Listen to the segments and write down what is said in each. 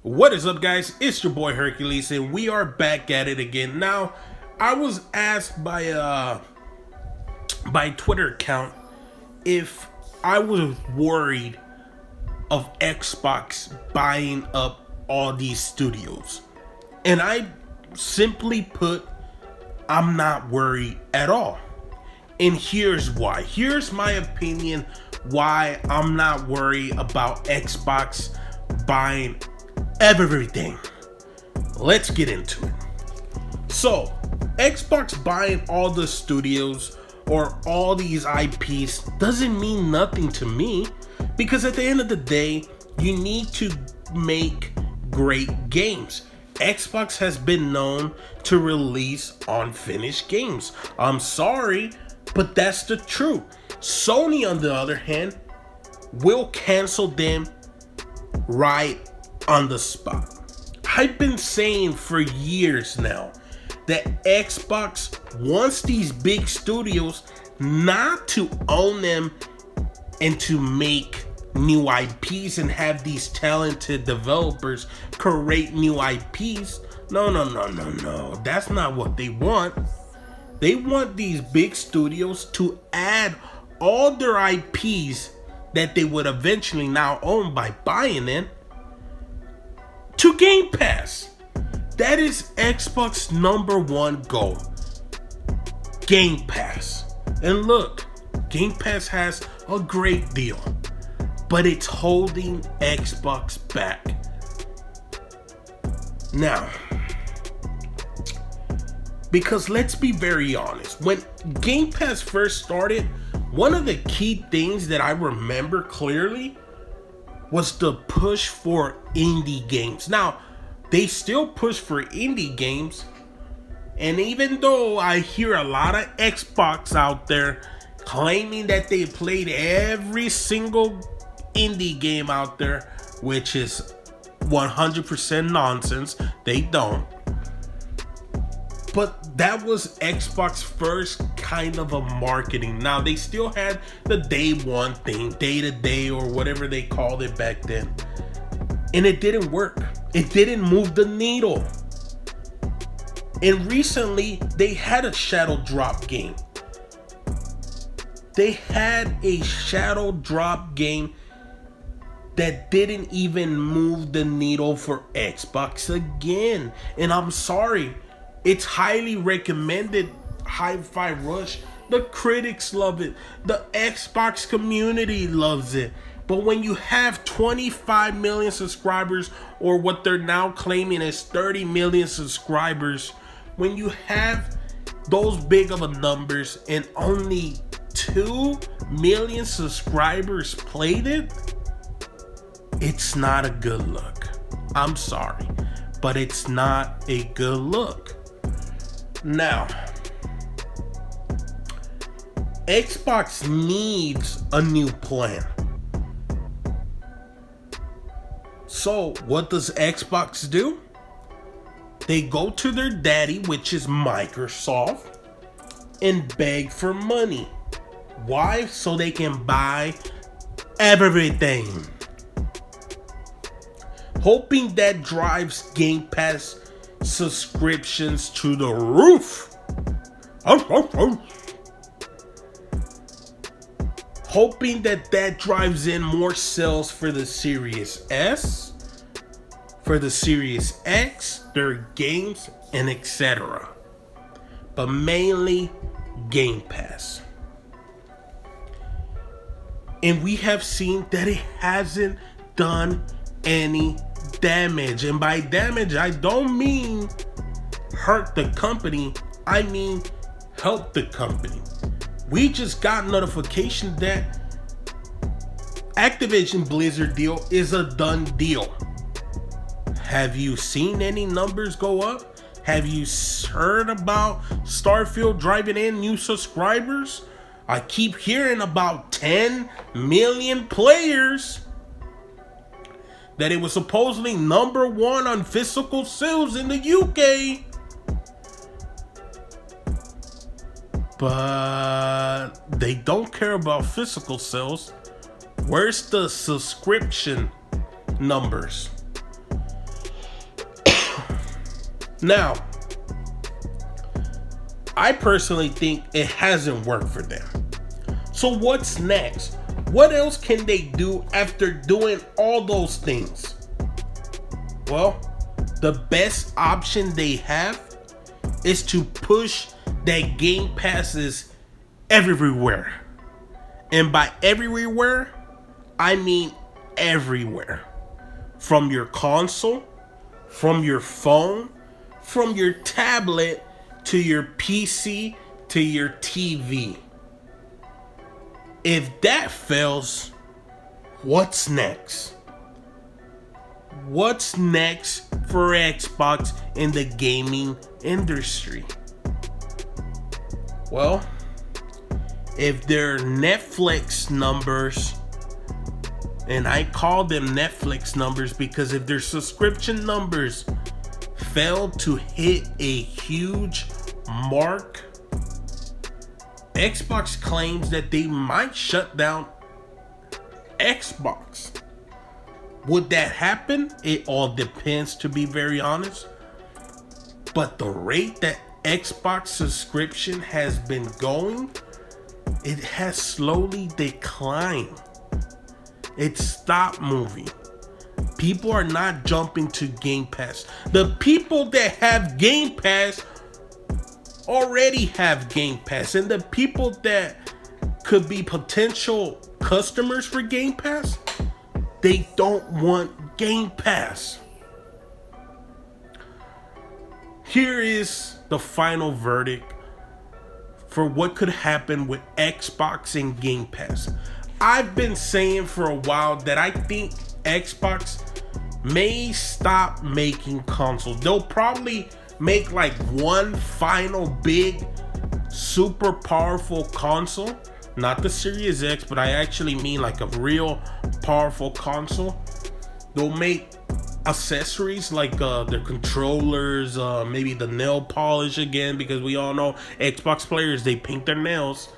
What is up, guys? It's your boy Hercules, and we are back at it again. Now, I was asked by Twitter account if I was worried of Xbox buying up all these studios, and I simply put, I'm not worried at all. And here's why. Here's my opinion why I'm not worried about Xbox buying everything. Let's get into it. So, Xbox buying all the studios or all these IPs doesn't mean nothing to me, because at the end of the day, you need to make great games. Xbox has been known to release unfinished games. I'm sorry, but that's the truth. Sony, on the other hand, will cancel them right on the spot. I've been saying for years now that Xbox wants these big studios not to own them and to make new IPs and have these talented developers create new IPs. No. That's not what they want. They want these big studios to add all their IPs that they would eventually now own by buying them to Game Pass. That is Xbox #1 goal. Game Pass. And look, Game Pass has a great deal, but it's holding Xbox back. Now, because let's be very honest, when Game Pass first started, one of the key things that I remember clearly was the push for indie games. Now, they still push for indie games, and even though I hear a lot of Xbox out there claiming that they played every single indie game out there, which is 100% nonsense, they don't. But that was Xbox first kind of a marketing. Now, they still had the day one thing, day to day, or whatever they called it back then. And it didn't work. It didn't move the needle. And recently, they had a shadow drop game. They had a shadow drop game that didn't even move the needle for Xbox again. And I'm sorry. It's highly recommended. Hi-Fi Rush. The critics love it. The Xbox community loves it. But when you have 25 million subscribers, or what they're now claiming is 30 million subscribers, when you have those big of a numbers and only 2 million subscribers played it, it's not a good look. I'm sorry, but it's not a good look. Now, Xbox needs a new plan. So, what does Xbox do? They go to their daddy, which is Microsoft, and beg for money. Why? So they can buy everything. Hoping that drives Game Pass subscriptions to the roof. Hoping that drives in more sales for the Series S, for the Series X, their games, and etc. But mainly Game Pass. And we have seen that it hasn't done any damage. And by damage, I don't mean hurt the company, I mean help the company. We just got notification that Activision Blizzard deal is a done deal. Have you seen any numbers go up? Have you heard about Starfield driving in new subscribers? I keep hearing about 10 million players. That it was supposedly #1 on physical sales in the UK. But they don't care about physical sales. Where's the subscription numbers? Now, I personally think it hasn't worked for them. So what's next? What else can they do after doing all those things? Well, the best option they have is to push that Game Passes everywhere. And by everywhere, I mean everywhere. From your console, from your phone, from your tablet, to your PC, to your TV. If that fails, what's next? What's next for Xbox in the gaming industry? Well, if their Netflix numbers, and I call them Netflix numbers because if their subscription numbers fail to hit a huge mark, Xbox claims that they might shut down Xbox. Would that happen? It all depends, to be very honest. But the rate that Xbox subscription has been going, it has slowly declined. It stopped moving. People are not jumping to Game Pass. The people that have Game Pass already have Game Pass, and the people that could be potential customers for Game Pass, they don't want Game Pass. Here is the final verdict for what could happen with Xbox and Game Pass. I've been saying for a while that I think Xbox may stop making consoles. They'll probably make like one final big super powerful console, not the Series X, but I actually mean like a real powerful console. They'll make accessories like their controllers, maybe the nail polish again, because we all know Xbox players, they paint their nails.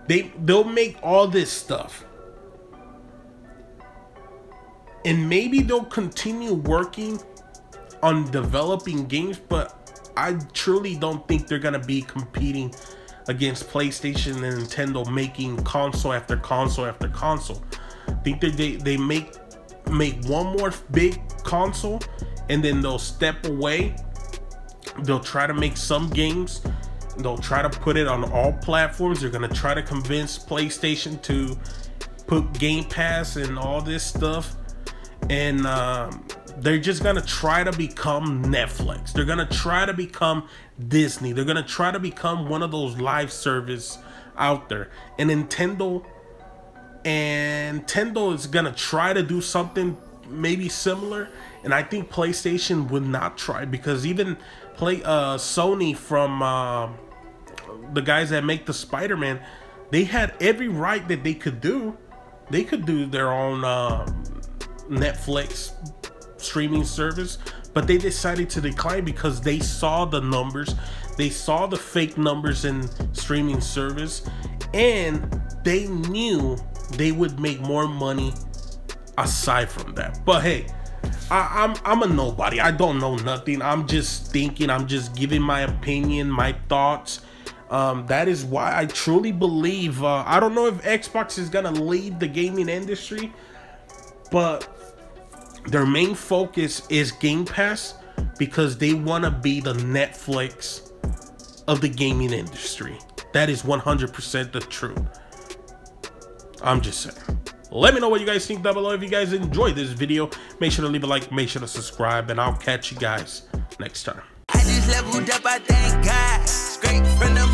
They'll make all this stuff, and maybe they'll continue working on developing games, but I truly don't think they're gonna be competing against PlayStation and Nintendo, making console after console after console. I think they make one more big console, and then they'll step away. They'll try to make some games. They'll try to put it on all platforms. They're gonna try to convince PlayStation to put Game Pass and all this stuff, and they're just gonna try to become Netflix. They're gonna try to become Disney. They're gonna try to become one of those live service out there. And Nintendo is gonna try to do something maybe similar. And I think PlayStation would not try, because even Sony, from the guys that make the Spider-Man, they had every right that they could do. They could do their own Netflix streaming service, but they decided to decline because they saw the numbers. They saw the fake numbers in streaming service, and they knew they would make more money aside from that. But hey, I'm a nobody. I don't know nothing. I'm just thinking. I'm just giving my opinion, my thoughts. That is why I truly believe, I don't know if Xbox is gonna lead the gaming industry, but their main focus is Game Pass, because they want to be the Netflix of the gaming industry. That is 100% the truth. I'm just saying. Let me know what you guys think down below. If you guys enjoyed this video, make sure to leave a like, make sure to subscribe, and I'll catch you guys next time. I just leveled up, I thank God. Straight from the